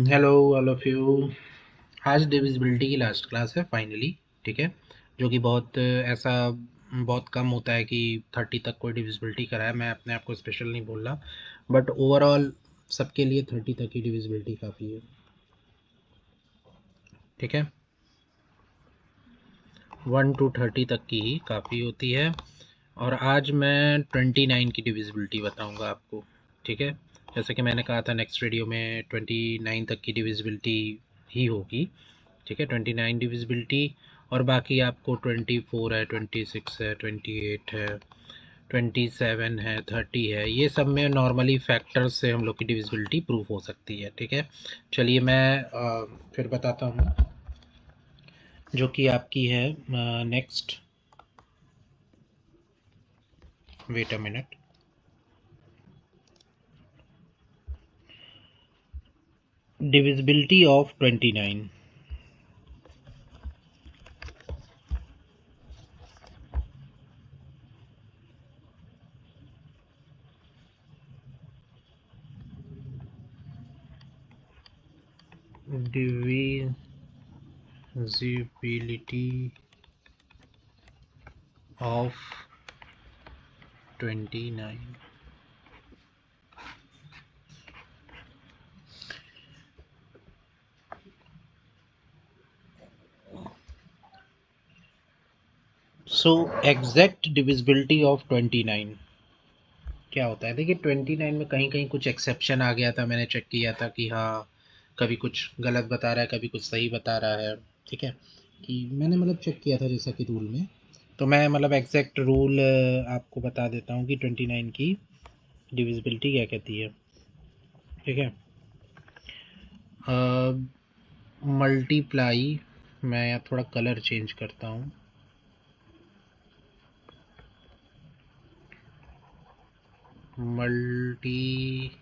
Hello all of you. आज divisibility की last class है फाइनली। ठीक है, जो कि बहुत ऐसा बहुत कम होता है कि 30 तक कोई डिविजिबिलिटी कराए। मैं अपने आप को स्पेशल नहीं बोल रहा, बट ओवरऑल सबके लिए 30 तक की डिविजिबिलिटी काफ़ी है। ठीक है, 1 to 30 तक की ही काफ़ी होती है। और आज मैं 29 की डिविजिबिलिटी बताऊंगा आपको। ठीक है, जैसे कि मैंने कहा था नेक्स्ट वीडियो में 29 तक की डिविजिबिलिटी ही होगी। ठीक है, 29 डिविजिबिलिटी। और बाकी आपको 24 है, 26 है, 28 है, 27 है, 30 है, ये सब में नॉर्मली फैक्टर्स से हम लोग की डिविजिबिलिटी प्रूफ हो सकती है। ठीक है, चलिए मैं फिर बताता हूँ जो कि आपकी है next. Wait a minute. Divisibility of 29। divisibility of 29। So exact divisibility of 29 क्या होता है? देखिए 29 में कहीं कहीं कुछ एक्सेप्शन आ गया था, मैंने चेक किया था कि हाँ कभी कुछ गलत बता रहा है, कभी कुछ सही बता रहा है। ठीक है, कि मैंने मतलब चेक किया था जैसा कि रूल में। तो मैं मतलब एग्जैक्ट रूल आपको बता देता हूँ कि 29 की डिविजिबिलिटी क्या कहती है। ठीक है, मल्टीप्लाई, मैं यहाँ थोड़ा कलर चेंज करता हूँ। Multiply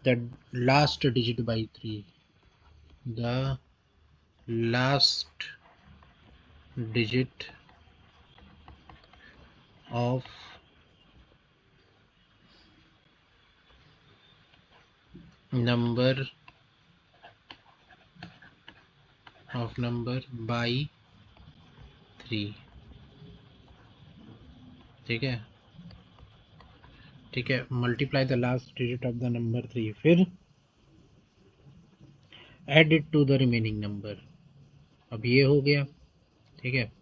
the last digit by 3। the last digit of number by 3। ठीक है, ठीक है, multiply the last digit of the number 3, फिर add it to the remaining number. अब ये हो गया। ठीक है,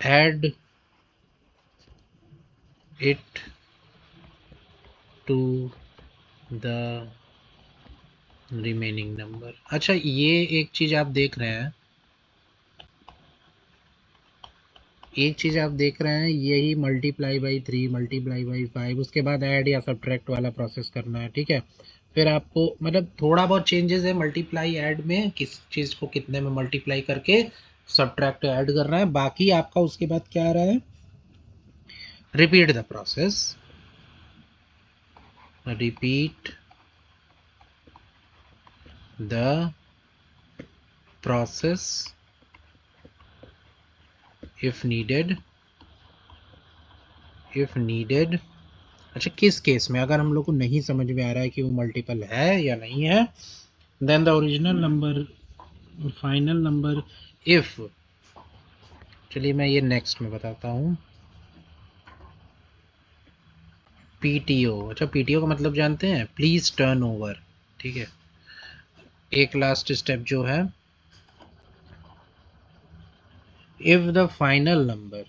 add it to the remaining number. अच्छा, ये एक चीज़ आप देख रहे हैं, एक चीज़ आप देख रहे हैं, यही मल्टीप्लाई बाई 3, मल्टीप्लाई बाई 5, उसके बाद ऐड या सब्ट्रैक्ट वाला प्रोसेस करना है। ठीक है, फिर आपको मतलब थोड़ा बहुत चेंजेस है मल्टीप्लाई ऐड में, किस चीज़ को कितने में मल्टीप्लाई करके सब्ट्रैक्ट ऐड करना है। बाकी आपका उसके बाद क्या आ रहा है, repeat the process, repeat the process if needed, if needed. अच्छा, किस केस में अगर हम लोग को नहीं समझ में आ रहा है कि वो मल्टीपल है या नहीं है, then the original number, final number, if. चलिए मैं ये नेक्स्ट में बताता हूँ। पीटीओ, अच्छा पीटीओ का मतलब जानते हैं, प्लीज टर्न ओवर। ठीक है, एक लास्ट स्टेप जो है, if the final number,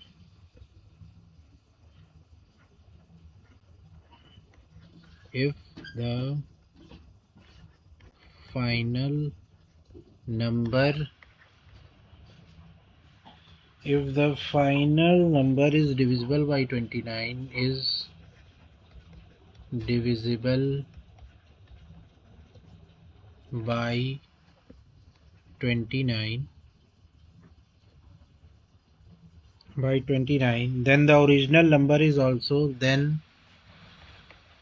if the final number, if the final number is divisible by 29, is divisible by 29, then the original number is also, then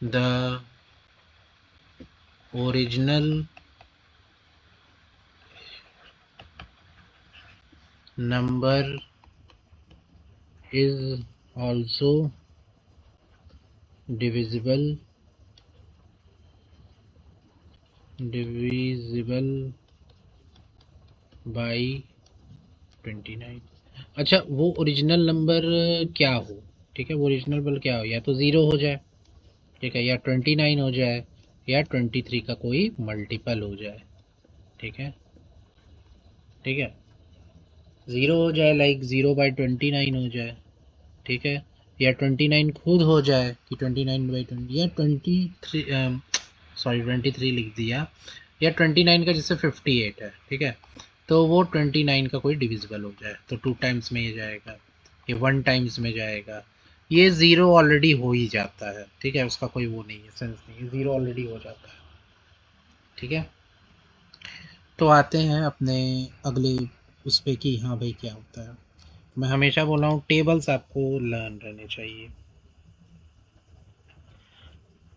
the original number is also divisible divisible by 29। अच्छा, वो original number क्या हो, ठीक है, वो original number क्या हो, या तो 0 हो जाए, ठीक है, या 29 हो जाए, या 23 का कोई मल्टीपल हो जाए, ठीक है, ठीक है, 0 हो जाए लाइक 0/29 हो जाए, ठीक है, या 29 खुद हो जाए कि 29/20, या 23, सॉरी 23 लिख दिया, या 29 का जैसे 58 है, ठीक है, तो वो 29 का कोई डिविजिबल हो जाए तो 2 टाइम्स में ये जाएगा, ये 1 टाइम्स में जाएगा, ये 0 ऑलरेडी हो ही जाता है, ठीक है, उसका कोई वो नहीं है, सेंस नहीं है, 0 ऑलरेडी हो जाता है, ठीक है। तो आते हैं अपने अगले उस पे कि हाँ भाई क्या होता है। मैं हमेशा बोल रहा हूँ टेबल्स आपको लर्न रहने चाहिए।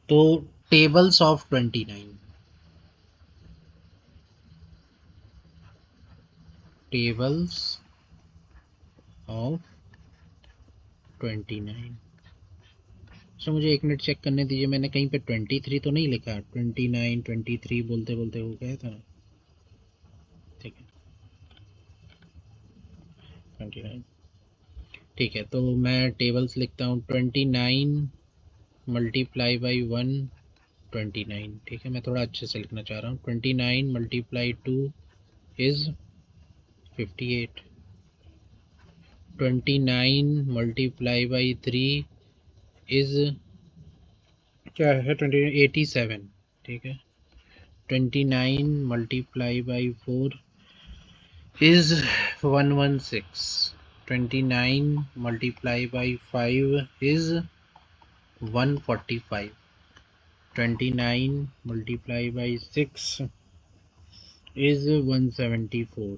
तो टेबल्स ऑफ 29, टेबल्स ऑफ 29। अच्छा मुझे एक मिनट चेक करने दीजिए, मैंने कहीं पे 23 तो नहीं लिखा, 29 23 बोलते बोलते हो गया था ना, ठीक है, 29, ठीक है, तो मैं टेबल्स लिखता हूँ 29 मल्टीप्लाई बाई 1 29, ठीक है, मैं थोड़ा अच्छे से लिखना चाह रहा हूँ, 29 multiply 2 is 58, 29 multiply by 3 is क्या है, 87, ठीक है, 29 multiply by 4 is 116, 29 multiply by 5 is 145, 29 multiply by 6 is 174,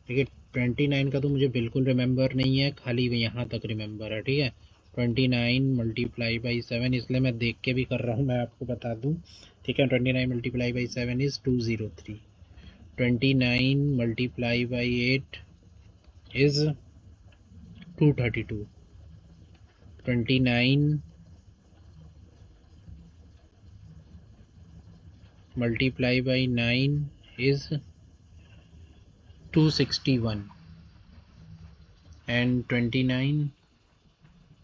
ठीक है, 29 का तो मुझे बिल्कुल रिमेंबर नहीं है, खाली यहाँ तक रिमेंबर है, ठीक है, 29 मल्टीप्लाई बाई 7, इसलिए मैं देख के भी कर रहा हूँ, मैं आपको बता दूँ, ठीक है, 29 multiply by 7 is 203, 29 multiply by 8 is 232, 29 multiply by 9 is 261, and 29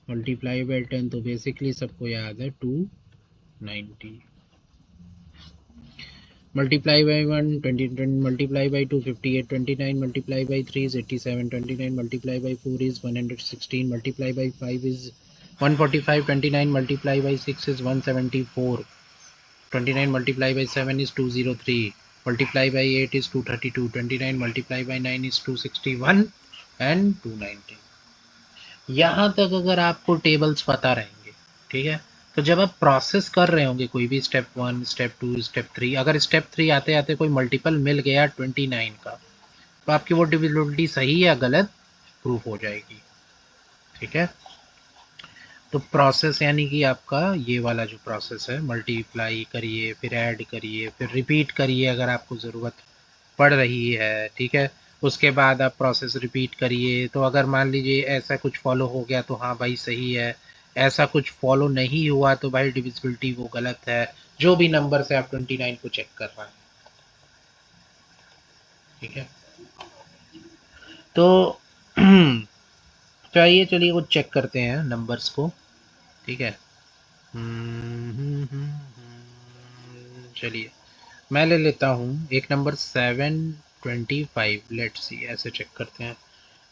multiply by 10 तो बेसिकली सबको याद है 290, multiply by 1 20, multiply by 2 58, 29 multiply by 3 is 87, 29 multiply by 4 is 116, multiply by 5 is 145, 29 multiply by 6 is 174, 29 multiplied by 7 is 203, multiplied by 8 is 232, 29 multiplied by 9 is 261 and 290। यहाँ तक अगर आपको tables पता रहेंगे, ठीक है, तो जब आप प्रोसेस कर रहे होंगे कोई भी स्टेप 1 स्टेप 2 स्टेप 3, अगर स्टेप 3 आते आते कोई मल्टीपल मिल गया 29 का, तो आपकी वो डिविजिबिलिटी सही या गलत प्रूफ हो जाएगी, ठीक है। तो प्रोसेस यानी कि आपका ये वाला जो प्रोसेस है, मल्टीप्लाई करिए, फिर ऐड करिए, फिर रिपीट करिए अगर आपको ज़रूरत पड़ रही है, ठीक है, उसके बाद आप प्रोसेस रिपीट करिए, तो अगर मान लीजिए ऐसा कुछ फॉलो हो गया तो हाँ भाई सही है, ऐसा कुछ फॉलो नहीं हुआ तो भाई डिविजिबिलिटी वो गलत है, जो भी नंबर से आप 29 को चेक कर रहे हैं, ठीक है। तो चाहिए, चलिए वो चेक करते हैं नंबर्स को, ठीक है। चलिए मैं ले लेता हूँ एक नंबर 725, लेट्स सी, ऐसे चेक करते हैं,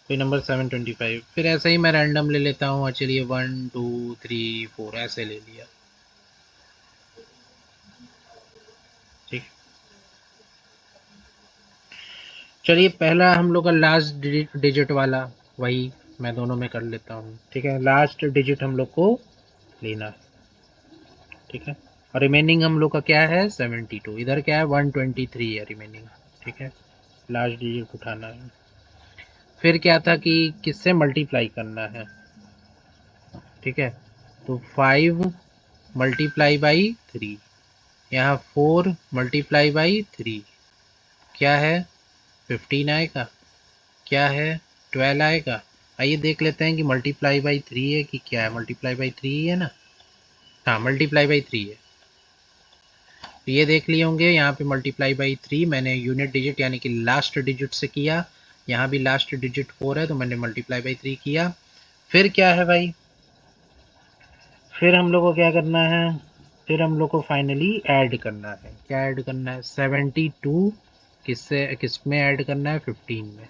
फिर नंबर 725, फिर ऐसे ही मैं रैंडम ले लेता हूँ, और चलिए 1 2 3 4 ऐसे ले लिया, ठीक। चलिए पहला हम लोग का लास्ट डिजिट वाला, वही मैं दोनों में कर लेता हूँ, ठीक है, लास्ट डिजिट हम लोग को लेना है, ठीक है, और रिमेनिंग हम लोग का क्या है 72, इधर क्या है 123 है रिमेनिंग, ठीक है, लास्ट डिजिट उठाना है। फिर क्या था कि किससे मल्टीप्लाई करना है, ठीक है, तो 5 मल्टीप्लाई बाई 3, यहाँ 4 मल्टीप्लाई बाई 3 क्या है 15 आएगा, क्या है 12 आएगा। आइए देख लेते हैं कि मल्टीप्लाई बाई 3 है कि क्या है, मल्टीप्लाई बाई 3 है ना, हाँ मल्टीप्लाई बाई 3 है, तो ये देख लिए होंगे, यहाँ पे मल्टीप्लाई बाई 3 मैंने यूनिट डिजिट यानी कि लास्ट डिजिट से किया, यहाँ भी लास्ट डिजिट 4 है तो मैंने मल्टीप्लाई बाई 3 किया। फिर क्या है भाई, फिर हम लोग को क्या करना है, फिर हम लोग को फाइनली ऐड करना है। क्या ऐड करना है, 72 किससे किस में ऐड करना है, 15 में।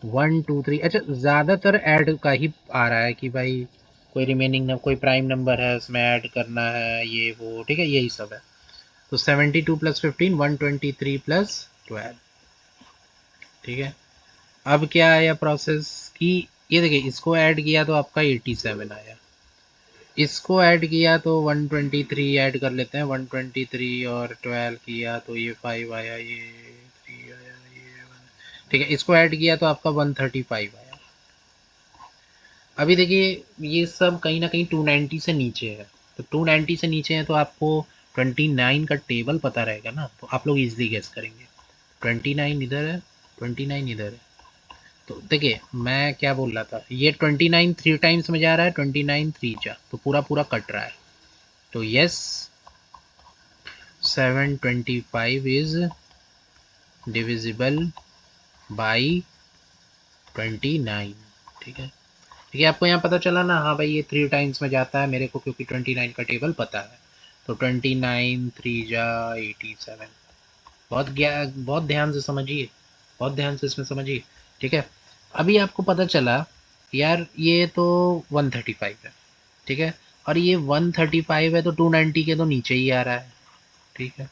1 2 3, अच्छा ज़्यादातर ऐड का ही आ रहा है कि भाई कोई रिमेनिंग न कोई प्राइम नंबर है उसमें ऐड करना है, ये वो, ठीक है, यही सब है। तो 72 प्लस 15 123 प्लस 12, ठीक है। अब क्या आया प्रोसेस की, ये देखिए इसको ऐड किया तो आपका 87 आया, इसको ऐड किया तो 123 ऐड कर लेते हैं, 123 और 12 किया तो ये 5 आया, ये 3 आया, ये 1, ठीक है। इसको ऐड किया तो आपका 135 आया। अभी देखिए ये सब कहीं ना कहीं 290 से नीचे है, तो 290 से नीचे है तो आपको 29 का टेबल पता रहेगा ना, तो आप लोग इजीली गेस करेंगे। 29 इधर है, 29 इधर है। तो देखिए मैं क्या बोल रहा था, ये 29 3 टाइम्स में जा रहा है, 29 3 जा तो पूरा पूरा कट रहा है। तो यस 725 इज डिविजिबल बाई 29, ठीक है। ठीक है, आपको यहाँ पता चला ना, हाँ भाई ये 3 टाइम्स में जाता है मेरे को क्योंकि 29 का टेबल पता है। तो 29 3 जा 87। बहुत ध्यान से समझिए, बहुत ध्यान से इसमें समझिए, ठीक है। अभी आपको पता चला यार ये तो 135 है, ठीक है, और ये 135 है तो 290 के तो नीचे ही आ रहा है, ठीक है।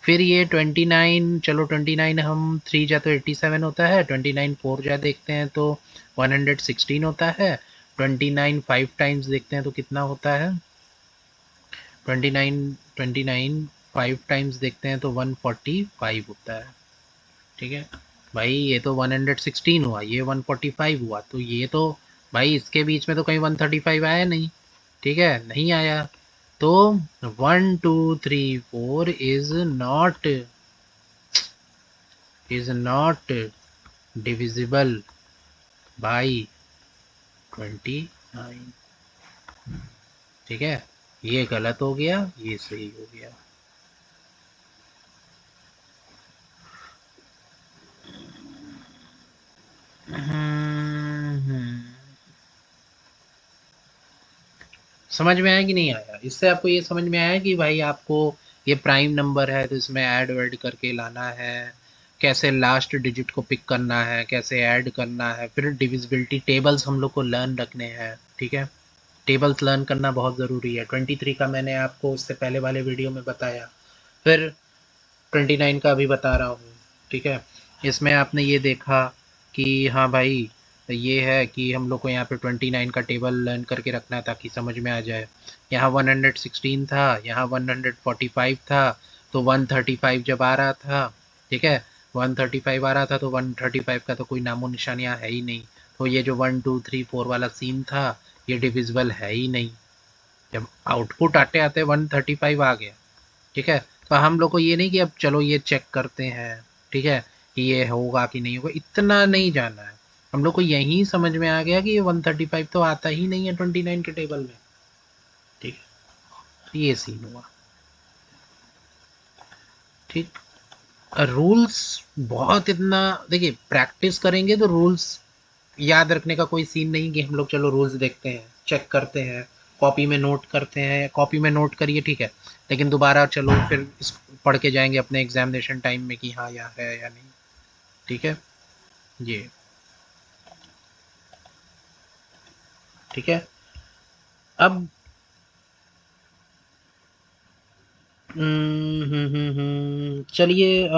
फिर ये 29, चलो 29 हम 3 जा तो 87 होता है, 29 4 जा देखते हैं तो 116 होता है, 29 5 टाइम्स देखते हैं तो कितना होता है, 29 5 टाइम्स देखते हैं तो 145 होता है, ठीक है। भाई ये तो 116 हुआ, ये 145 हुआ, तो ये तो भाई इसके बीच में तो कहीं 135 आया नहीं, ठीक है, नहीं आया। तो 1 2 3 4 is not divisible by 29, ठीक है। ये गलत हो गया, ये सही हो गया। समझ में आया कि नहीं आया, इससे आपको ये समझ में आया कि भाई आपको ये प्राइम नंबर है तो इसमें ऐड वैड करके लाना है, कैसे लास्ट डिजिट को पिक करना है, कैसे ऐड करना है, फिर डिविजिबिलिटी टेबल्स हम लोग को लर्न रखने हैं, ठीक है। टेबल्स लर्न करना बहुत ज़रूरी है। 23 का मैंने आपको उससे पहले वाले वीडियो में बताया, फिर 29 का अभी बता रहा हूँ, ठीक है। इसमें आपने ये देखा कि हाँ भाई ये है कि हम लोग को यहाँ पे 29 का टेबल लर्न करके रखना ताकि समझ में आ जाए। यहाँ 116 था, यहाँ 145 था, तो 135 जब आ रहा था, ठीक है, 135 आ रहा था तो 135 का तो कोई नामो निशान यहाँ है ही नहीं, तो ये जो 1 2 3 4 वाला सीन था ये डिविजिबल है ही नहीं। जब आउटपुट आते आते 135 आ गया, ठीक है, तो हम लोग को ये नहीं कि अब चलो ये चेक करते हैं, ठीक है, कि ये होगा कि नहीं होगा, इतना नहीं जाना है। हम लोग को यही समझ में आ गया कि ये 135 तो आता ही नहीं है 29 के टेबल में, ठीक है, तो ये सीन हुआ, ठीक। रूल्स बहुत इतना, देखिए प्रैक्टिस करेंगे तो रूल्स याद रखने का कोई सीन नहीं कि हम लोग चलो रूल्स देखते हैं, चेक करते हैं, कॉपी में नोट करते हैं, कॉपी में नोट करिए, ठीक है, लेकिन दोबारा चलो फिर इस पढ़ के जाएंगे अपने एग्जामिनेशन टाइम में कि हाँ यहाँ है या नहीं, ठीक है, ये ठीक है। अब चलिए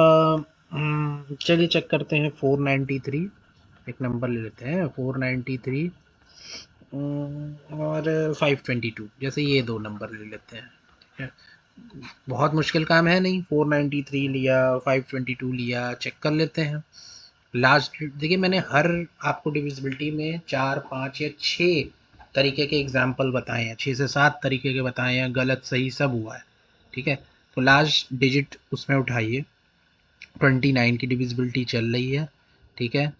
चलिए चेक करते हैं 493, एक नंबर ले लेते हैं 493 और 522, जैसे ये दो नंबर ले लेते हैं, ठीक है। बहुत मुश्किल काम है नहीं, 493 लिया, 522 लिया, चेक कर लेते हैं। लास्ट देखिए मैंने हर आपको डिविजिबिलिटी में 4 5 या 6 तरीके के एग्जाम्पल बताए हैं, 6 से 7 तरीके के बताए हैं, गलत सही सब हुआ है, ठीक है। तो लास्ट डिजिट उसमें उठाइए, 29 की डिविजिबिलिटी चल रही है, ठीक है।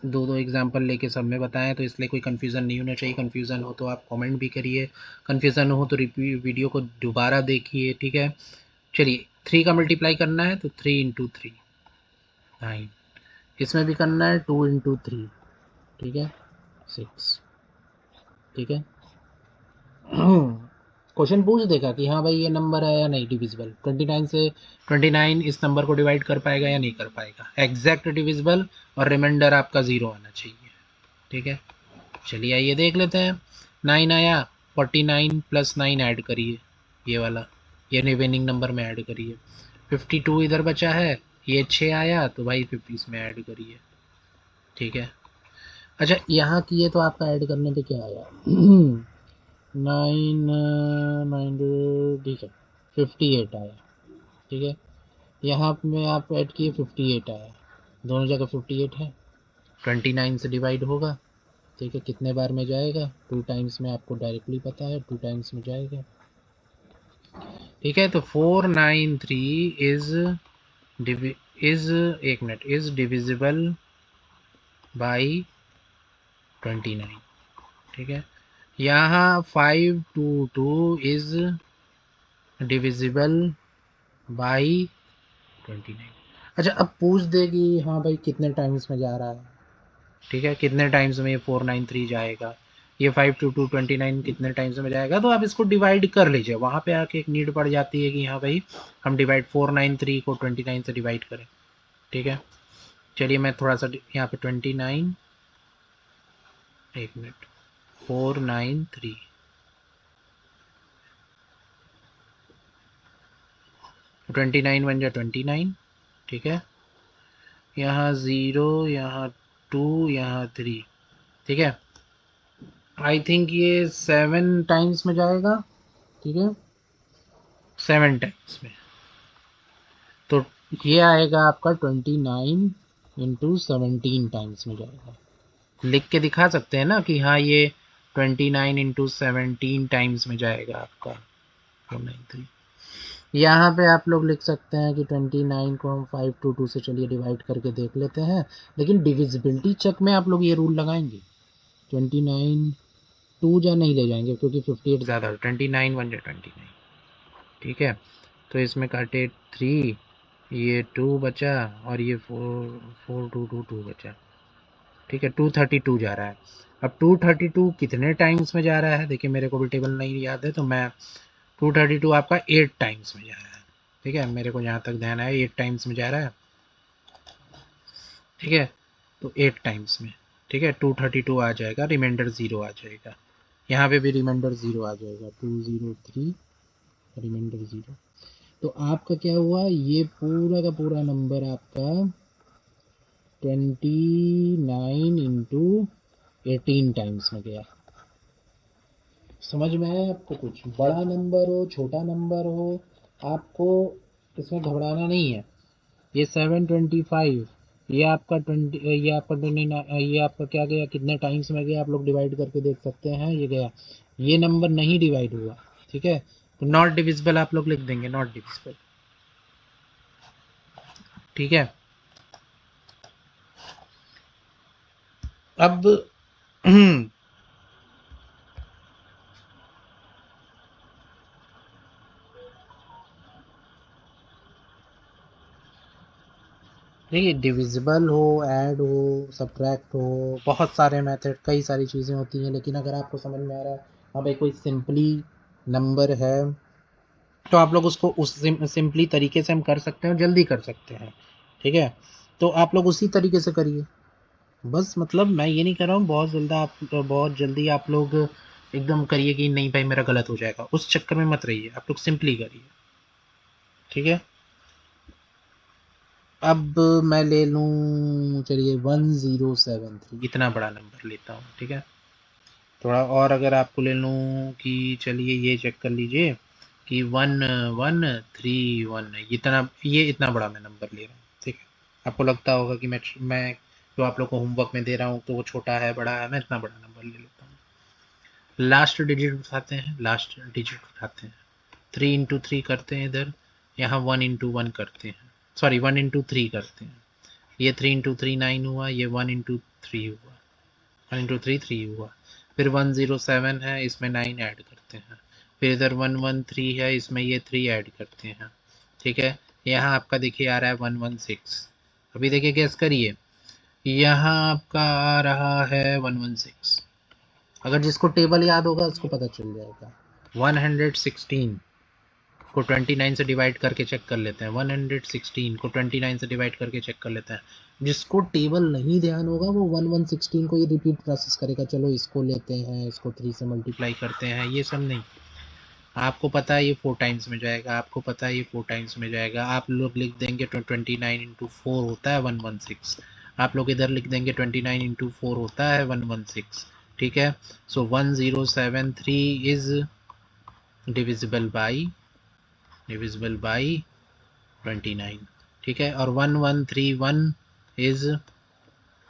दो दो एग्जाम्पल लेके सब में बताएं, तो इसलिए कोई कन्फ्यूज़न नहीं होना चाहिए। कन्फ्यूज़न हो तो आप कमेंट भी करिए, कन्फ्यूज़न हो तो वीडियो को दोबारा देखिए, ठीक है। चलिए 3 का मल्टीप्लाई करना है तो 3 इंटू 3 9, इसमें भी करना है 2 इंटू 3, ठीक है 6, ठीक है। क्वेश्चन पूछ देगा कि हाँ भाई ये नंबर है या नहीं डिविजिबल, 29 से 29 इस नंबर को डिवाइड कर पाएगा या नहीं कर पाएगा, एग्जैक्ट डिविजिबल, और रिमाइंडर आपका 0 आना चाहिए, ठीक है। चलिए आइए देख लेते हैं। 9 आया, 49 प्लस 9 ऐड करिए, ये वाला, ये रिमेनिंग नंबर में ऐड करिए। 52 इधर बचा है, ये 6 आया तो भाई 50 इसमें ऐड करिए, ठीक है। अच्छा यहाँ किए तो आपका ऐड करने पे क्या आया? 9 9, ठीक है 58 आया, ठीक है। यहाँ में आप ऐड किए 58 आया, दोनों जगह 58 है, 29 से डिवाइड होगा, ठीक है। कितने बार में जाएगा? 2 टाइम्स में, आपको डायरेक्टली पता है 2 टाइम्स में जाएगा, ठीक है। तो 493 इज एक मिनट, इज डिविजिबल बाई 29, ठीक है। यहाँ 522 इज डिविजिबल बाई 29। अच्छा अब पूछ दे कि हाँ भाई कितने टाइम्स में जा रहा है, ठीक है, कितने टाइम्स में ये 493 जाएगा, ये 522 29 कितने टाइम्स में जाएगा, तो आप इसको डिवाइड कर लीजिए। वहाँ पे आके एक नीड पड़ जाती है कि हाँ भाई हम डिवाइड 493 को 29 से डिवाइड करें, ठीक है। चलिए मैं थोड़ा सा यहाँ पे 29, एक मिनट, 493, 29 बन जाए 29, ठीक है। यहाँ 0, यहाँ 2, यहाँ 3, ठीक है। आई थिंक ये 7 टाइम्स में जाएगा, ठीक है 7 टाइम्स में, तो ये आएगा आपका 29 इंटू 17 टाइम्स में जाएगा। लिख के दिखा सकते हैं ना कि हाँ ये 29 इंटू 17 टाइम्स में जाएगा आपका 493। यहाँ पे आप लोग लिख सकते हैं कि 29 को हम 522 से चलिए डिवाइड करके देख लेते हैं, लेकिन डिविजिबिलिटी चेक में आप लोग ये रूल लगाएंगे। 29 2 जा नहीं ले जाएंगे क्योंकि 58 ज़्यादा, 29 1 जा 29, ठीक है। तो इसमें काटे 3, ये 2 बचा, और ये 4 बचा, ठीक है। 232 जा रहा है। अब 232 कितने टाइम्स में जा रहा है, देखिए मेरे को भी टेबल नहीं याद है, तो मैं 232 आपका 8 टाइम्स में जा रहा है, ठीक है। मेरे को जहाँ तक ध्यान है 8 टाइम्स में जा रहा है, ठीक है। तो 8 टाइम्स में, ठीक है 232 आ जाएगा, रिमाइंडर 0 आ जाएगा, यहाँ पे भी रिमाइंडर 0 आ जाएगा, 203 रिमाइंडर 0। तो आपका क्या हुआ, ये पूरा का पूरा नंबर आपका 29 इंटू 18 टाइम्स में गया। समझ में आया आपको? कुछ बड़ा नंबर हो छोटा नंबर हो, आपको इसमें घबराना नहीं है। ये 725, ये आपका 20, ये आपका 29, ये आपका क्या गया, कितने टाइम्स में गया आप लोग डिवाइड करके देख सकते हैं, ये गया। ये नंबर नहीं डिवाइड हुआ, ठीक है, तो नॉट डिविजिबल आप लोग लिख देंगे, नॉट डिविजिबल, ठीक है। अब देखिए डिविजिबल हो, ऐड हो, सब्ट्रैक्ट हो, बहुत सारे मेथड, कई सारी चीज़ें होती हैं, लेकिन अगर आपको समझ में आ रहा है हाँ भाई कोई सिंपली नंबर है, तो आप लोग उसको उस सिंपली तरीके से हम कर सकते हैं, जल्दी कर सकते हैं, ठीक है। तो आप लोग उसी तरीके से करिए, बस मतलब मैं ये नहीं कर रहा हूँ बहुत जल्दी आप लोग एकदम करिए कि नहीं भाई मेरा गलत हो जाएगा, उस चक्कर में मत रहिए, आप लोग सिंपली करिए, ठीक है। अब मैं ले लूँ, चलिए 1073, इतना बड़ा नंबर लेता हूँ, ठीक है। थोड़ा और अगर आपको ले लूँ कि चलिए ये चेक कर लीजिए कि 1131, इतना, ये इतना बड़ा मैं नंबर ले रहा हूँ, ठीक है। आपको लगता होगा कि मैं जो आप लोग को होमवर्क में दे रहा हूँ तो वो छोटा है बड़ा है, मैं इतना बड़ा नंबर ले लेता हूँ। लास्ट डिजिट उठाते हैं, लास्ट डिजिट उठाते हैं, 3 इंटू 3 करते हैं इधर, यहाँ 1 इंटू 1 करते हैं, सॉरी 1 इंटू 3 करते हैं, ये 3 इंटू 3 9 हुआ, ये 1 इंटू 3 हुआ, 1 इंटू 3 3 हुआ। फिर 107 है, इसमें 9 ऐड करते हैं। फिर इधर 113 है, इसमें ये 3 ऐड करते हैं। ठीक है, यहाँ आपका देखिए आ रहा है 116। अभी देखिए गैस करिए, यहाँ आपका आ रहा है 116। अगर जिसको टेबल याद होगा उसको पता चल जाएगा। 116 को 29 से डिवाइड करके चेक कर लेते हैं। 116 को 29 से डिवाइड करके चेक कर लेते हैं। जिसको टेबल नहीं ध्यान होगा वो 116 को ये रिपीट प्रोसेस करेगा, चलो इसको लेते हैं, इसको 3 से मल्टीप्लाई करते हैं, ये सब नहीं। आपको पता है ये 4 टाइम्स में जाएगा, आपको पता है ये 4 टाइम्स में जाएगा। आप लोग लिख देंगे 29 इंटू 4 होता है 116। आप लोग इधर लिख देंगे 29 इंटू 4 होता है 116। ठीक है, सो 1073 इज डिविजिबल बाई 29। ठीक है, और 1131 इज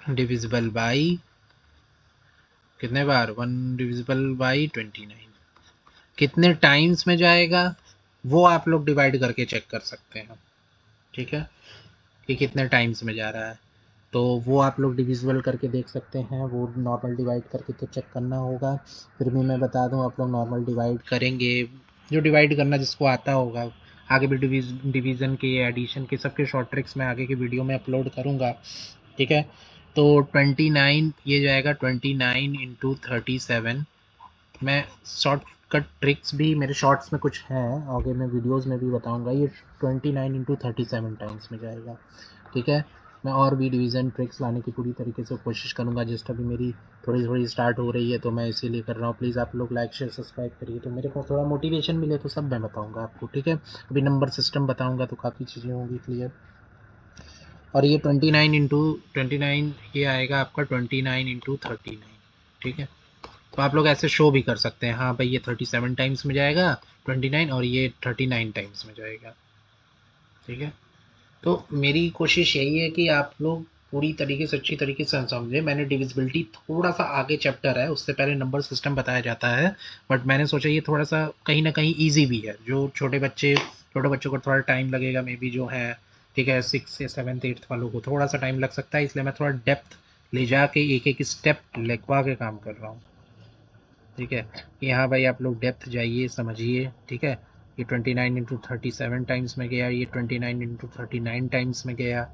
डिविजिबल बाई कितने बार, 1 डिविजिबल बाई 29। कितने टाइम्स में जाएगा वो आप लोग डिवाइड करके चेक कर सकते हैं। ठीक है, कि कितने टाइम्स में जा रहा है, तो वो आप लोग डिविजिबल करके देख सकते हैं। वो नॉर्मल डिवाइड करके तो चेक करना होगा। फिर भी मैं बता दूं, आप लोग नॉर्मल डिवाइड करेंगे, जो डिवाइड करना जिसको आता होगा। आगे भी डिवीज़न के, एडिशन के, सबके शॉर्ट ट्रिक्स मैं आगे की वीडियो में अपलोड करूँगा। ठीक है, तो 29 ये जाएगा 29 इंटू 37। मैं शॉर्टकट ट्रिक्स भी मेरे शॉर्ट्स में कुछ हैं, आगे मैं वीडियोस में भी बताऊंगा। ये 29 इंटू 37 टाइम्स में जाएगा। ठीक है, मैं और भी डिवीज़न ट्रिक्स लाने की पूरी तरीके से कोशिश करूंगा। जस्ट अभी मेरी थोड़ी थोड़ी स्टार्ट हो रही है तो मैं इसीलिए कर रहा हूँ। प्लीज़ आप लोग लाइक शेयर सब्सक्राइब करिए, तो मेरे को थोड़ा मोटिवेशन मिले, तो सब मैं बताऊँगा आपको। ठीक है, अभी नंबर सिस्टम बताऊँगा तो काफ़ी चीज़ें होंगी क्लियर। और ये 29 इंटू 29 ये आएगा आपका 29 इंटू 39। ठीक है, तो आप लोग ऐसे शो भी कर सकते हैं, हाँ भाई ये 37 टाइम्स में जाएगा 29, और ये 39 टाइम्स में जाएगा। ठीक है, तो मेरी कोशिश यही है कि आप लोग पूरी तरीके से, अच्छी तरीके से समझे। मैंने डिविजिबिलिटी थोड़ा सा आगे चैप्टर है, उससे पहले नंबर सिस्टम बताया जाता है, बट मैंने सोचा ये थोड़ा सा कहीं ना कहीं ईजी भी है। जो छोटे बच्चों को थोड़ा टाइम लगेगा मे बी, जो है ठीक है 6 से 7th 8th वालों को थोड़ा सा टाइम लग सकता है, इसलिए मैं थोड़ा डेप्थ ले जाके एक एक स्टेप लिखवा के काम कर रहा हूँ। ठीक है, यहाँ भाई आप लोग डेप्थ जाइए, समझिए। ठीक है, ये 29 इंटू 37 टाइम्स में गया, ये 29 इंटू 39 टाइम्स में गया।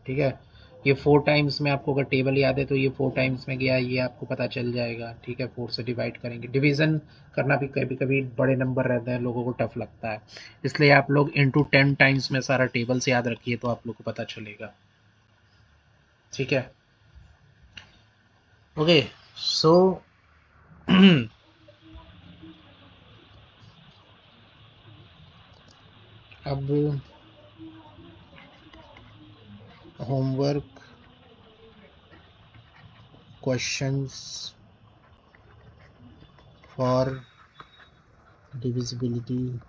ठीक है, ये 4 टाइम्स में, आपको अगर टेबल याद है तो ये 4 टाइम्स में गया, ये आपको पता चल जाएगा। ठीक है, 4 से डिवाइड करेंगे। डिवीज़न करना भी कभी कभी बड़े नंबर रहते हैं, लोगों को टफ लगता है, इसलिए आप लोग इंटू 10 टाइम्स में सारा टेबल से याद रखिए, तो आप लोग को पता चलेगा। ठीक है, ओके, सो अब homework questions for divisibility,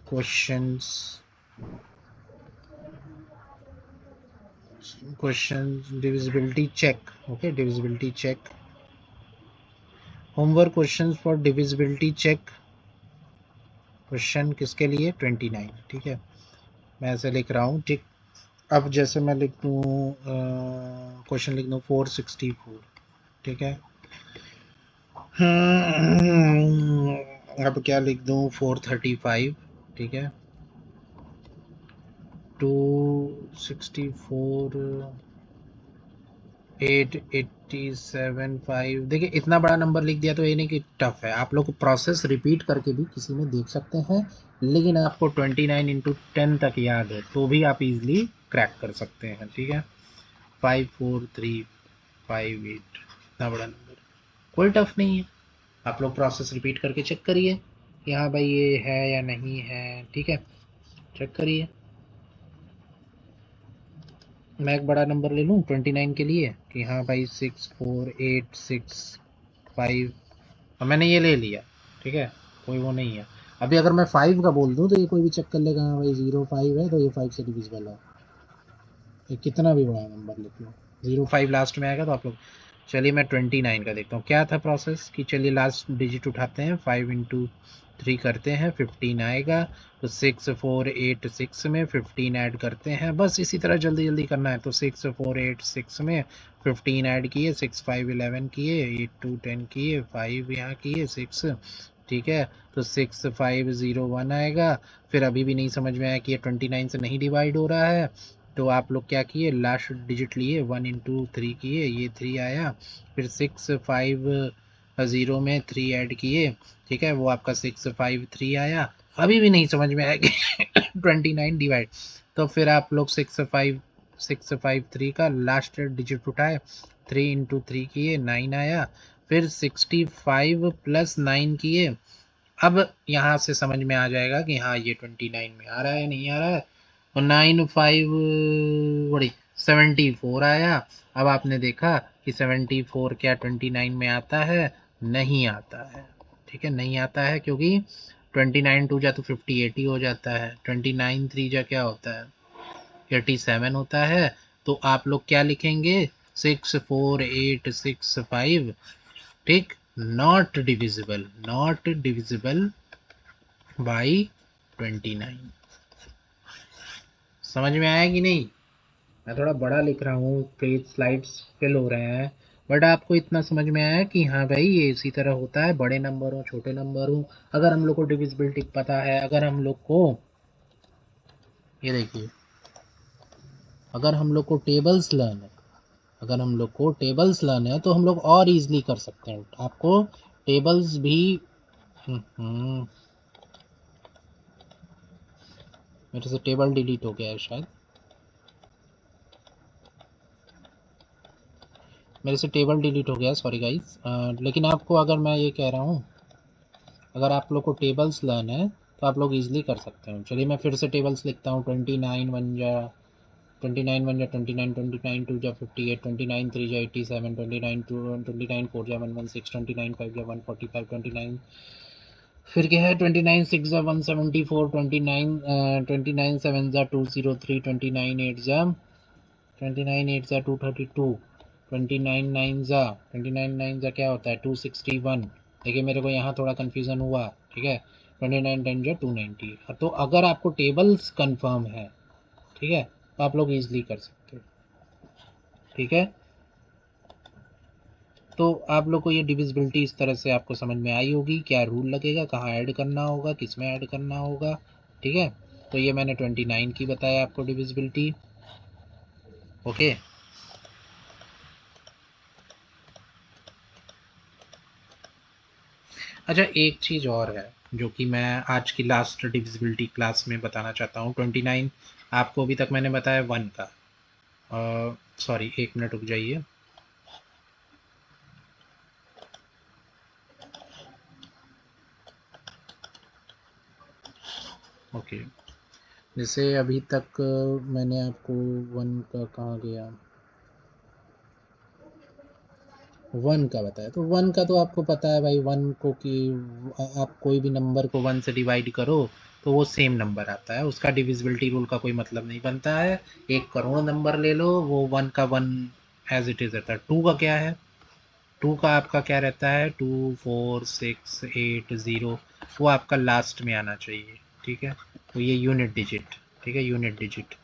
questions divisibility check. Okay, divisibility check, homework questions for divisibility check। Question किसके लिए, 29। ठीक है, मैं ऐसे लिख रहा हूँ। ठीक, अब जैसे मैं लिख दूँ क्वेश्चन लिख दूँ 464। ठीक है, अब क्या लिख दूँ 435। ठीक है, 264 887 देखिए, इतना बड़ा नंबर लिख दिया तो ये नहीं कि टफ है। आप लोग प्रोसेस रिपीट करके भी किसी में देख सकते हैं, लेकिन आपको 29 इंटू 10 तक याद है तो भी आप इजीली क्रैक कर सकते हैं। ठीक है, 54358, इतना बड़ा नंबर कोई टफ नहीं है। आप लोग प्रोसेस रिपीट करके चेक करिए कि हाँ भाई ये है या नहीं है। ठीक है, चेक करिए। मैं एक बड़ा नंबर ले लूँ 29 के लिए कि हाँ भाई 64865, और मैंने ये ले लिया। ठीक है, कोई वो नहीं है। अभी अगर मैं 5 का बोल दूँ तो ये कोई भी चेक कर लेगा, हाँ भाई 05 है तो ये 5 से डिविजिबल है। ये कितना भी बड़ा नंबर लिख लो, 05 लास्ट में आएगा तो आप लोग चलिए मैं 29 का देखता हूँ क्या था प्रोसेस कि चलिए लास्ट डिजिट उठाते हैं, 5 × 3 करते हैं, 15 आएगा। तो 6 4 8 6 में 15 ऐड करते हैं, बस इसी तरह जल्दी जल्दी करना है। तो 6 4 8 6 में 15 ऐड किए, 6 5 11 किए, 8 2 10 किए, 5 यहाँ किए, 6, ठीक है। तो 6 5 0 1 आएगा। फिर अभी भी नहीं समझ में आया कि ये 29 से नहीं डिवाइड हो रहा है, तो आप लोग क्या किए, लास्ट डिजिट लिए, 1 × 3 किए, ये 3 आया। फिर 6 5 0 में 3 ऐड किए, ठीक है, वो आपका 6 5 3 आया। अभी भी नहीं समझ में आया कि 29 डिवाइड। तो फिर आप लोग 6 5 3 का लास्ट डिजिट उठाए, 3 × 3 किए, 9 आया। फिर 65 + 9 किए। अब यहाँ से समझ में आ जाएगा कि हाँ ये 29 में आ रहा है नहीं आ रहा है। और 9 5 बड़ी 74 आया। अब आपने देखा कि 74 क्या 29 में आता है? नहीं आता है, ठीक है, नहीं आता है, क्योंकि 29 2 जा तो 58 ही हो जाता है, 29 3 जा क्या होता है, 87 होता है। तो आप लोग क्या लिखेंगे, 6 4 8 6 5, ठीक, not divisible, not divisible by 29। समझ में आया कि नहीं? मैं थोड़ा बड़ा लिख रहा हूँ, पेज स्लाइड्स फिल हो रहे हैं, बट आपको इतना समझ में आया कि हाँ भाई ये इसी तरह होता है, बड़े नंबर हो छोटे नंबर हो। अगर हम लोग को डिविजिबिलिटी पता है, अगर हम लोग को, ये देखिए, अगर हम लोग को टेबल्स लर्न है, अगर हम लोग को टेबल्स लर्न है तो हम लोग और इजीली कर सकते हैं। आपको टेबल्स भी मेरे से टेबल डिलीट हो गया है शायद, मेरे से टेबल डिलीट हो गया, सॉरी गाइस। लेकिन आपको अगर मैं ये कह रहा हूँ, अगर आप लोग को टेबल्स लर्न है तो आप लोग इजीली कर सकते हो। चलिए मैं फिर से टेबल्स लिखता हूँ, 29 1 जा 29 1 जा 29, 29 2 जा 58, 29 3 जा 87, 29 2 29 4 जा 116, 29 5 जा 145, 29 फिर क्या है, 29 6 जा 174, 29 29 7 जा 203, 29 8 जा 232, 29 9 जा 29 9 जा क्या होता है, 261। देखिए मेरे को यहाँ थोड़ा कन्फ्यूज़न हुआ, ठीक है। 29 10 जा 290। तो अगर आपको टेबल्स कंफर्म है, ठीक है, तो आप लोग इजीली कर सकते हो, ठीक है। तो आप लोग को ये डिविजिबिलिटी इस तरह से आपको समझ में आई होगी, क्या रूल लगेगा, कहाँ ऐड करना होगा, किस में ऐड करना होगा, ठीक है। तो ये मैंने 29 की बताया आपको डिविजिबिलिटी, ओके। अच्छा एक चीज़ और है जो कि मैं आज की लास्ट डिविजिबिलिटी क्लास में बताना चाहता हूँ। 29 आपको अभी तक मैंने बताया 1 का, सॉरी 1 मिनट रुक जाइए। ओके, जैसे अभी तक मैंने आपको 1 का कहाँ गया, 1 का बताया। तो 1 का तो आपको पता है भाई, 1 को कि आप कोई भी नंबर को 1 से डिवाइड करो तो वो सेम नंबर आता है, उसका डिविजिबिलिटी रूल का कोई मतलब नहीं बनता है। 1 करोड़ नंबर ले लो, वो 1 का 1 एज इट इज़ रहता है। 2 का क्या है, 2 का आपका क्या रहता है, 2 4 6 8 0, वो आपका लास्ट में आना चाहिए, ठीक है। तो ये यूनिट डिजिट, ठीक है, यूनिट डिजिट,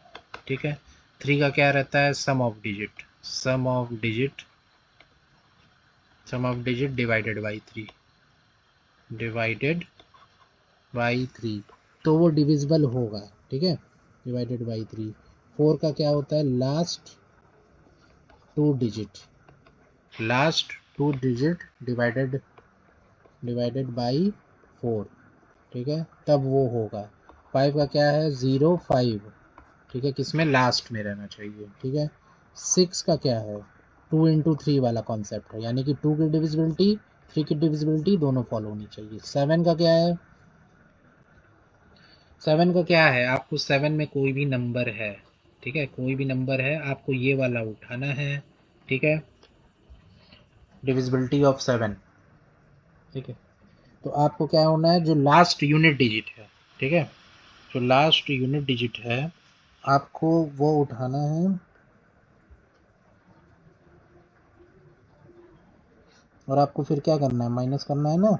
ठीक है। 3 का क्या रहता है, sum of digit, sum of digit, sum of digit divided by 3, divided by 3, तो वो डिविजिबल होगा, ठीक है, डिवाइडेड बाई 3। 4 का क्या होता है, last 2 digit, last 2 digit divided divided by 4, ठीक है, तब वो होगा। 5 का क्या है, 0 5, ठीक है, किसमें, लास्ट में रहना चाहिए, ठीक है। 6 का क्या है, 2 × 3 वाला कॉन्सेप्ट है, यानी कि 2 की डिविजिबिलिटी 3 की डिविजिबिलिटी दोनों फॉलो होनी चाहिए। 7 का क्या है, 7 का क्या है, आपको 7 में कोई भी नंबर है, ठीक है, कोई भी नंबर है, आपको ये वाला उठाना है, ठीक है, डिविजिबिलिटी ऑफ 7, ठीक है। तो आपको क्या होना है, जो लास्ट यूनिट डिजिट है, ठीक है, जो लास्ट यूनिट डिजिट है आपको वो उठाना है, और आपको फिर क्या करना है, माइनस करना है ना।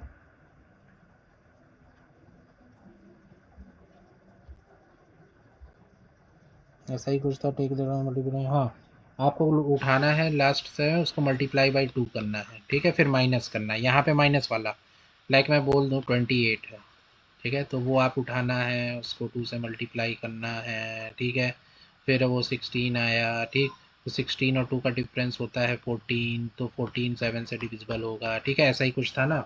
ऐसा ही कुछ था, टेक द मल्टीप्लाई, हाँ आपको उठाना है लास्ट से, उसको मल्टीप्लाई बाई 2 करना है, ठीक है, फिर माइनस करना है, यहाँ पे माइनस वाला लाइक मैं बोल दूँ 28 है, ठीक है, तो वो आप उठाना है, उसको 2 से मल्टीप्लाई करना है, ठीक है, फिर वो 16 आया, ठीक, तो 16 और 2 का डिफरेंस होता है 14, तो 14 7 से डिविजिबल होगा, ठीक है, ऐसा ही कुछ था ना,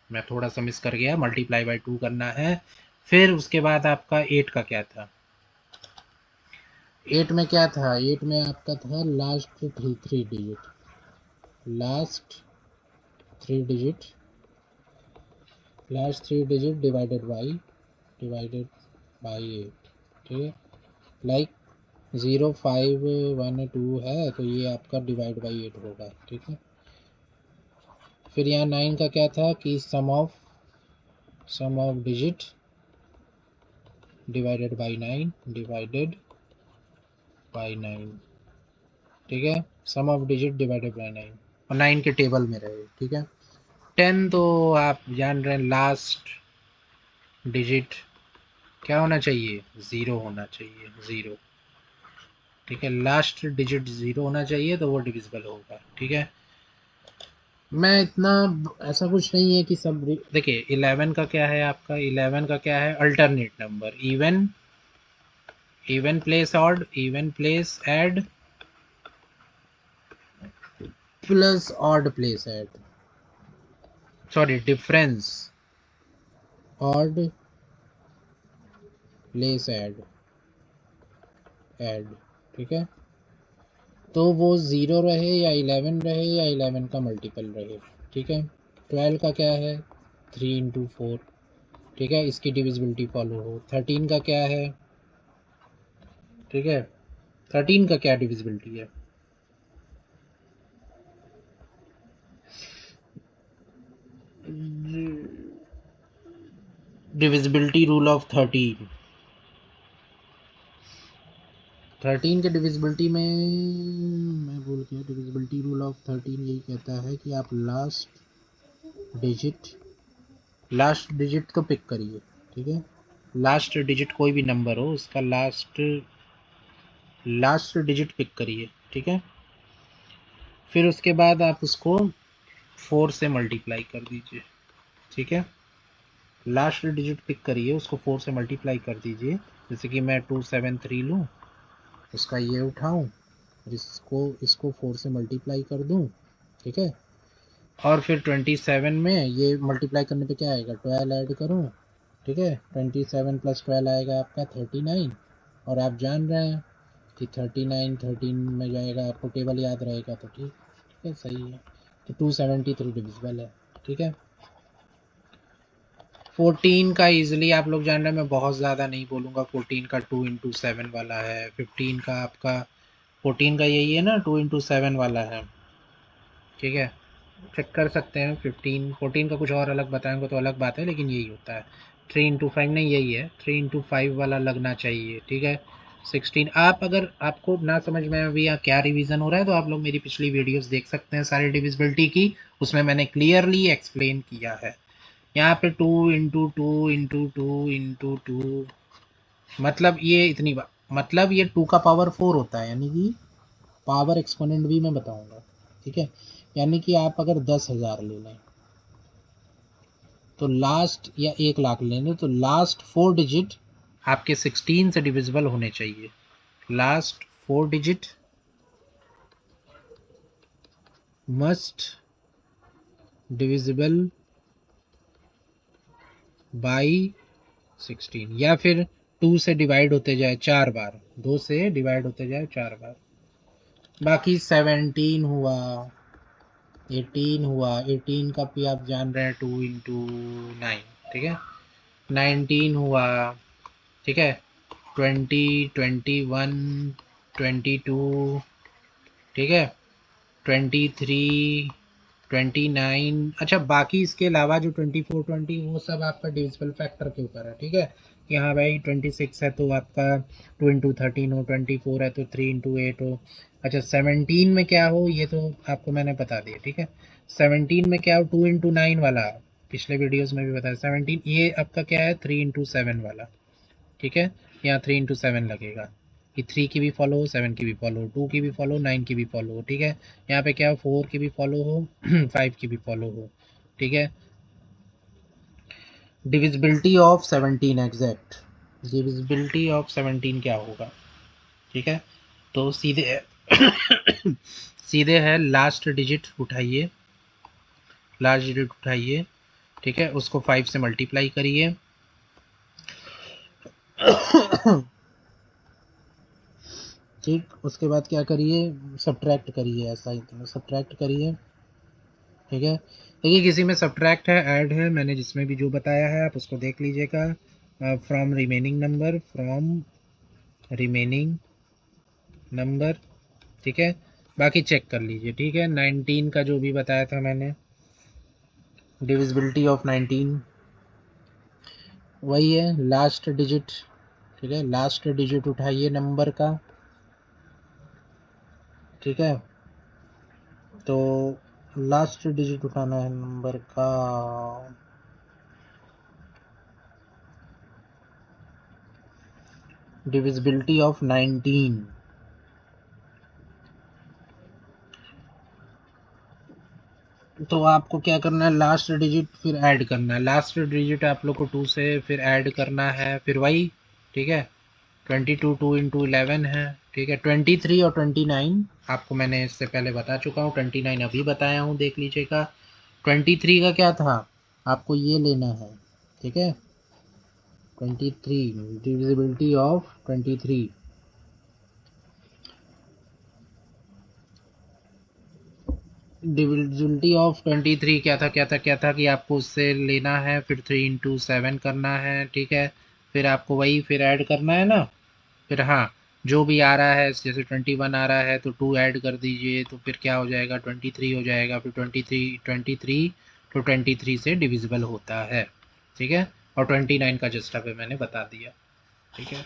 मैं थोड़ा सा मिस कर गया, मल्टीप्लाई बाई 2 करना है। फिर उसके बाद आपका 8 का क्या था, 8 में क्या था, 8 में आपका था last three digit, last three digit, last three digit divided by 8, ठीक है, लाइक 0 5 1 2 है, तो ये आपका डिवाइड बाई 8 होगा, ठीक है। फिर यहाँ 9 का क्या था कि sum of digit divided by 9, divided by 9, ठीक है, sum of digit divided by 9, और 9 के टेबल में रहे, ठीक है। 10 तो आप जान रहे हैं, लास्ट डिजिट क्या होना चाहिए, 0 होना चाहिए, 0, ठीक है, लास्ट डिजिट 0 होना चाहिए, तो वो डिविजिबल होगा, ठीक है। मैं इतना, ऐसा कुछ नहीं है कि सब, देखिए 11 का क्या है आपका, 11 का क्या है, alternate number, even place odd, even place add plus odd place add, sorry difference odd place add, ठीक है, तो वो 0 रहे या 11 रहे या 11 का मल्टीपल रहे, ठीक है। 12 का क्या है, 3 इंटू 4, ठीक है, इसकी डिविजिबिलिटी फॉलो हो। 13 का क्या है, ठीक है, 13 का क्या डिविजिबिलिटी है, डिविजिबिलिटी रूल ऑफ 13, 13 के डिविजिबिलिटी में मैं भूल गया, डिविजिबिलिटी रूल ऑफ 13 यही कहता है कि आप लास्ट डिजिट तो पिक करिए, ठीक है, लास्ट डिजिट कोई भी नंबर हो, उसका लास्ट डिजिट पिक करिए, ठीक है, फिर उसके बाद आप उसको 4 से मल्टीप्लाई कर दीजिए, ठीक है, लास्ट डिजिट पिक करिए, उसको 4 से मल्टीप्लाई कर दीजिए, जैसे कि मैं 273 लूँ, उसका ये उठाऊँ, इसको 4 से मल्टीप्लाई कर दूँ, ठीक है, और फिर 27 में ये मल्टीप्लाई करने पे क्या आएगा, 12 ऐड करूँ, ठीक है, 27 प्लस 12 आएगा आपका 39, और आप जान रहे हैं कि 39 13 में जाएगा, आपको टेबल याद रहेगा, तो ठीक है, सही है, तो 273 डिविजिबल है, ठीक है। 14 का ईजिली आप लोग जान रहे हैं, मैं बहुत ज़्यादा नहीं बोलूँगा, 14 का 2 इंटू 7 वाला है, 15 का आपका 14 का यही है ना, 2 इंटू 7 वाला है, ठीक है, चेक कर सकते हैं, 14 का कुछ और अलग बताएंगे तो अलग बात है, लेकिन यही होता है, 3 इंटू 5 नहीं, यही है, 3 इंटू 5 वाला लगना चाहिए, ठीक है। 16, आप अगर आपको ना समझ में अभी यहाँ क्या रिवीजन हो रहा है, तो आप लोग मेरी पिछली वीडियोस देख सकते हैं सारी डिविजिबिलिटी की, उसमें मैंने क्लियरली एक्सप्लेन किया है। यहाँ पे 2 इंटू 2 मतलब ये इतनी बार, मतलब ये 2 का पावर 4 होता है, यानी कि पावर एक्सपोनेंट भी मैं बताऊंगा, ठीक है, यानी कि आप अगर 10,000 ले लें, तो लास्ट, या 1,00,000 ले लें, तो लास्ट 4 डिजिट आपके 16 से डिविजिबल होने चाहिए, last 4 digit must divisible by 16, या फिर 2 से डिवाइड होते जाए 4 बार, 2 से डिवाइड होते जाए 4 बार, बाकी 17 हुआ, 18 हुआ, 18 का भी आप जान रहे हैं 2 इंटू 9, ठीक है, 19 हुआ, ठीक है, 20 21 22, ठीक है, 23 29, अच्छा बाकी इसके अलावा जो 24 20 वो सब आपका डिविजिबल फैक्टर के ऊपर है, ठीक है, कि हाँ भाई 26 है तो आपका 2 इंटू 13 हो, 24 है तो 3 इंटू 8 हो, अच्छा 17 में क्या हो ये तो आपको मैंने बता दिया, ठीक है, 17 में क्या हो, 2 into 9 वाला, पिछले वीडियोस में भी बताया 17, ये आपका क्या है 3 into 7 वाला, ठीक है। यहाँ 3 into 7 लगेगा कि 3 की भी फॉलो हो, 7 की भी फॉलो हो, 2 की भी फॉलो, 9 की भी फॉलो हो, ठीक है। यहाँ पे क्या हो, 4 की भी फॉलो हो 5 की भी फॉलो हो, ठीक है। Divisibility of 17 exact, divisibility of 17 क्या होगा, ठीक है। तो सीधे सीधे है लास्ट डिजिट उठाइए, लास्ट डिजिट उठाइए, ठीक है, उसको 5 से मल्टीप्लाई करिए ठीक, उसके बाद क्या करिए, सब्ट्रैक्ट करिए, ऐसा ही तो सब्ट्रैक्ट करिए, ठीक है। देखिए किसी में सब्ट्रैक्ट है, ऐड है, मैंने जिसमें भी जो बताया है आप उसको देख लीजिएगा। From remaining number, from remaining number, ठीक है। बाकी चेक कर लीजिए, ठीक है। 19 का जो भी बताया था मैंने, डिविजिबिलिटी ऑफ 19 वही है, लास्ट डिजिट, ठीक है, लास्ट डिजिट उठाइए नंबर का, ठीक है। तो लास्ट डिजिट उठाना है नंबर का, डिविजिबिलिटी ऑफ 19, तो आपको क्या करना है, लास्ट डिजिट फिर ऐड करना है, लास्ट डिजिट आप लोग को 2 से फिर ऐड करना है, फिर वही, ठीक है। 22 2 into 11 है, ठीक है। 23 और 29 आपको मैंने इससे पहले बता चुका हूँ, 29 अभी बताया हूँ, देख लीजिएगा। 23 का क्या था, आपको ये लेना है, ठीक है। 23 डिविजिबिलिटी ऑफ 23, डिविजिबिलिटी ऑफ 23 क्या था कि आपको उससे लेना है, फिर 3 into 7 करना है, ठीक है। फिर आपको वही फिर ऐड करना है ना, फिर हाँ, जो भी आ रहा है, जैसे 21 आ रहा है तो 2 ऐड कर दीजिए, तो फिर क्या हो जाएगा 23 हो जाएगा, फिर 23 तो 23 से डिविजिबल होता है, ठीक है। और 29 का जस्ट अभी मैंने बता दिया, ठीक है।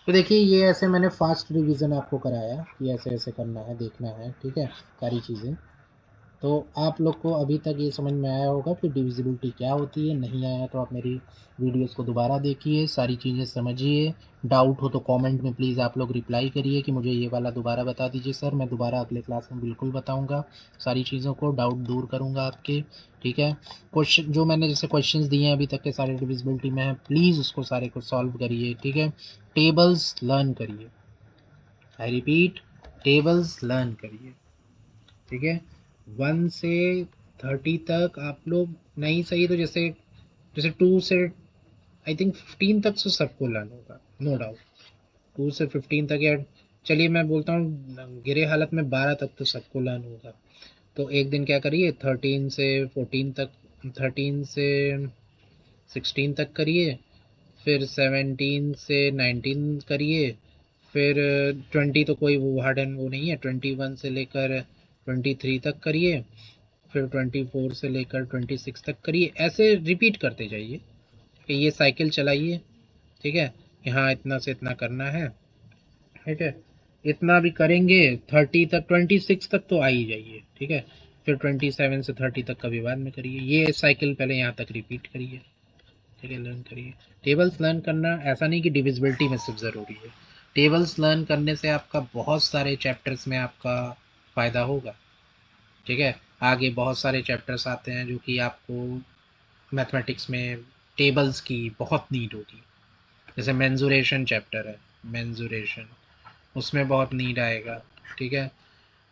तो देखिए ये ऐसे मैंने फास्ट रिवीजन आपको कराया कि ऐसे ऐसे करना है, देखना है, ठीक है, सारी चीज़ें। तो आप लोग को अभी तक ये समझ में आया होगा कि डिविजिबिलिटी क्या होती है, नहीं आया तो आप मेरी वीडियोस को दोबारा देखिए, सारी चीज़ें समझिए। डाउट हो तो कमेंट में प्लीज़ आप लोग रिप्लाई करिए कि मुझे ये वाला दोबारा बता दीजिए सर, मैं दोबारा अगले क्लास में बिल्कुल बताऊंगा, सारी चीज़ों को डाउट दूर करूंगा आपके, ठीक है। क्वेश्चन जो मैंने जैसे क्वेश्चंस दिए हैं अभी तक के सारे डिविजिबिलिटी में है, प्लीज़ उसको सारे को सॉल्व करिए, ठीक है। टेबल्स लर्न करिए, आई रिपीट, टेबल्स लर्न करिए, ठीक है। 1 से 30 तक आप लोग नहीं सही तो जैसे जैसे 2 से आई थिंक 15 तक तो सबको लर्न होगा, नो डाउट। 2 से 15 तक, या चलिए मैं बोलता हूँ गिरे हालत में 12 तक तो सबको लर्न होगा। तो एक दिन क्या करिए, 13 से 14 तक, 13 से 16 तक करिए, फिर 17 से 19 करिए, फिर 20 तो कोई वो हार्ड एंड वो नहीं है, 21 से लेकर 23 तक करिए, फिर 24 से लेकर 26 तक करिए, ऐसे रिपीट करते जाइए कि ये साइकिल चलाइए, ठीक है। कि हाँ इतना से इतना करना है, ठीक है। इतना भी करेंगे 30 तक, 26 तक तो आ ही जाइए, ठीक है। फिर 27 से 30 तक कभी बाद में करिए, ये साइकिल पहले यहाँ तक रिपीट करिए, ठीक है, लर्न करिए। टेबल्स लर्न करना ऐसा नहीं कि डिविजिबिलिटी में सिर्फ ज़रूरी है, टेबल्स लर्न करने से आपका बहुत सारे चैप्टर्स में आपका फ़ायदा होगा, ठीक है। आगे बहुत सारे चैप्टर्स आते हैं जो कि आपको मैथमेटिक्स में टेबल्स की बहुत नीड होगी, जैसे मेंजुरेशन चैप्टर है, मेंजुरेशन, उसमें बहुत नीड आएगा, ठीक है।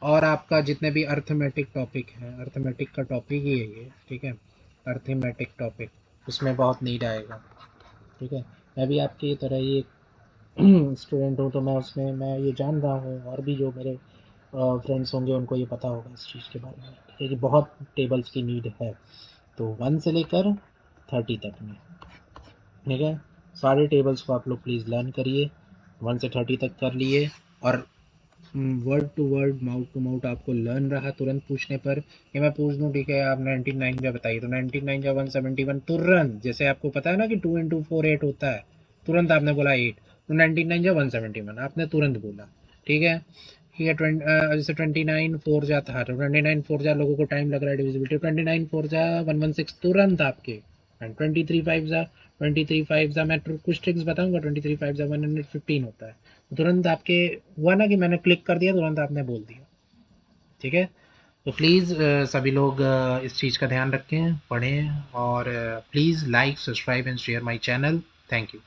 और आपका जितने भी अर्थमेटिक टॉपिक हैं, अर्थमेटिक का टॉपिक ही है ये, ठीक है, अर्थमेटिक टॉपिक, उसमें बहुत नीड आएगा, ठीक है। मैं भी आपकी तरह ही एक स्टूडेंट हूँ, तो मैं उसमें मैं ये जान रहा हूँ, और भी जो मेरे फ्रेंड्स होंगे उनको ये पता होगा इस चीज़ के बारे में, ठीक है, कि बहुत टेबल्स की नीड है। तो 1 से लेकर 30 तक में, ठीक है, सारे टेबल्स को आप लोग प्लीज़ लर्न करिए, 1 से 30 तक कर लिए। और word to word, mouth to mouth आपको लर्न रहा तुरंत पूछने पर, कि मैं पूछ दूँ ठीक है आप 99 का बताइए, तो 99 का 171 तुरंत, जैसे आपको पता है ना कि 2 into 4 8 होता है, तुरंत आपने बोला 8, तो 99 का 171 आपने तुरंत बोला, ठीक है। ठीक है। जैसे 29 4 जा था, तो 29 4 जा लोगों को टाइम लग रहा है डिविजिबिलिटी, 29 4 जा 116 तुरंत आपके, एंड 23 5 जा 23 5 जा मैं कुछ ट्रिक्स बताऊंगा, 23 5 जा 115 होता है, तुरंत आपके हुआ ना कि मैंने क्लिक कर दिया, तुरंत आपने बोल दिया। ठीक है, तो प्लीज़ सभी लोग इस चीज़ का ध्यान रखें, पढ़ें, और please like subscribe and share my channel. Thank you.